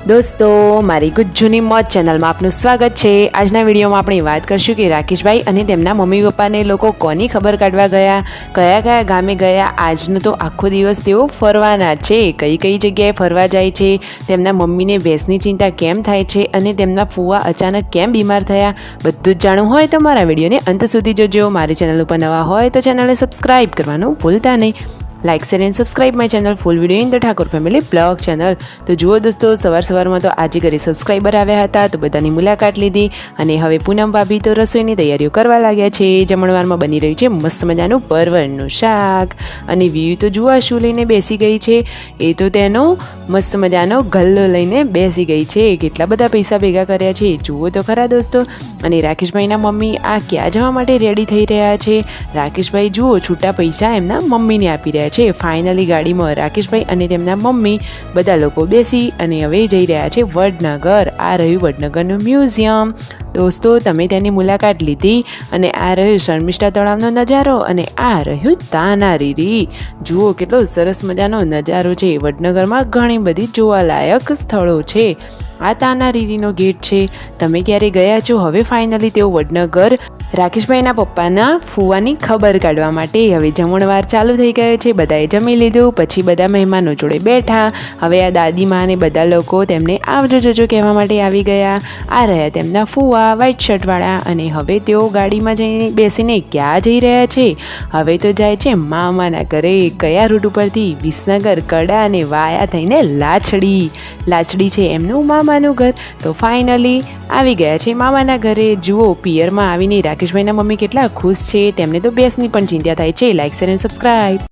દોસ્તો, મારી ગુજ્જુની મોજ ચેનલમાં આપનું સ્વાગત છે। આજના વિડીયોમાં આપણે વાત કરશું કે રાકેશભાઈ અને તેમના મમ્મી પપ્પાને લોકો કોની ખબર કાઢવા ગયા, કયા કયા ગામે ગયા। આજનો તો આખો દિવસ તેઓ ફરવાના છે। કઈ કઈ જગ્યાએ ફરવા જાય છે, તેમના મમ્મીને ભેંસની ચિંતા કેમ થાય છે અને તેમના ફુવા અચાનક કેમ બીમાર થયા, બધું જ જાણવું હોય તો મારા વિડીયોને અંત સુધી જોજો। મારી ચેનલ ઉપર નવા હોય તો ચેનલને સબસ્ક્રાઈબ કરવાનું ભૂલતા નહીં। Like share and subscribe my channel full video in the Thakor family blog channel. તો જુઓ દોસ્તો, સવારમાં તો આજે ઘરે સબસ્ક્રાઈબર આવ્યા હતા, તો બધાની મુલાકાત લીધી અને હવે પૂનમ ભાભી તો રસોઈની તૈયારીઓ કરવા લાગ્યા છે। જમણવારમાં બની રહ્યું છે મસ્ત મજાનું પરવળનું શાક અને વ્યૂ તો જુઓ શું લઈને બેસી ગઈ છે, એ તો તેનો મસ્ત મજાનો ગલ્લો લઈને બેસી ગઈ છે। કેટલા બધા પૈસા ભેગા કર્યા છે જુઓ તો ખરા દોસ્તો। અને રાકેશભાઈના મમ્મી આ ક્યાં જવા માટે રેડી થઈ રહ્યા છે? રાકેશભાઈ જુઓ છૂટા પૈસા એમના મમ્મીને આપી રહ્યા છે। ફાઇનલી ગાડીમાં રાકેશભાઈ અને તેમના મમ્મી બધા લોકો બેસી અને હવે જઈ રહ્યા છે વડનગર। આ રહ્યું વડનગરનું મ્યુઝિયમ। દોસ્તો, તમે તેની મુલાકાત લીધી અને આ રહ્યું શર્મિષ્ઠા તળાવનો નજારો અને આ રહ્યું તાનારીરી। જુઓ કેટલો સરસ મજાનો નજારો છે। વડનગરમાં ઘણી બધી જોવાલાયક સ્થળો છે। આ તાનારીરીનો ગેટ છે। તમે ક્યારે ગયા છો? હવે ફાઇનલી તેઓ વડનગર રાકેશભાઈના પપ્પાના ફુવાની ખબર કાઢવા માટે હવે જમણવાર ચાલુ થઈ ગયો છે। બધાએ જમી લીધું, પછી બધા મહેમાનો જોડે બેઠા। હવે આ દાદીમા અને બધા લોકો તેમને આવજો જજો કહેવા માટે આવી ગયા। આ રહ્યા તેમના ફુવા વ્હાઈટ શર્ટવાળા અને હવે તેઓ ગાડીમાં જઈને બેસીને ક્યાં જઈ રહ્યા છે? હવે તો જાય છે મામાના ઘરે। કયા રૂટ ઉપરથી? વિસનગર, કડા અને વાયા થઈને લાછડી છે એમનું મામાનું ઘર। તો ફાઇનલી આવી ગયા છે મામાના ઘરે। જુઓ પિયરમાં આવીને રાકેશભાઈના મમ્મી કેટલા ખુશ છે, તેમને તો ભેંસની પણ ચિંતા થાય છે। Like share and subscribe.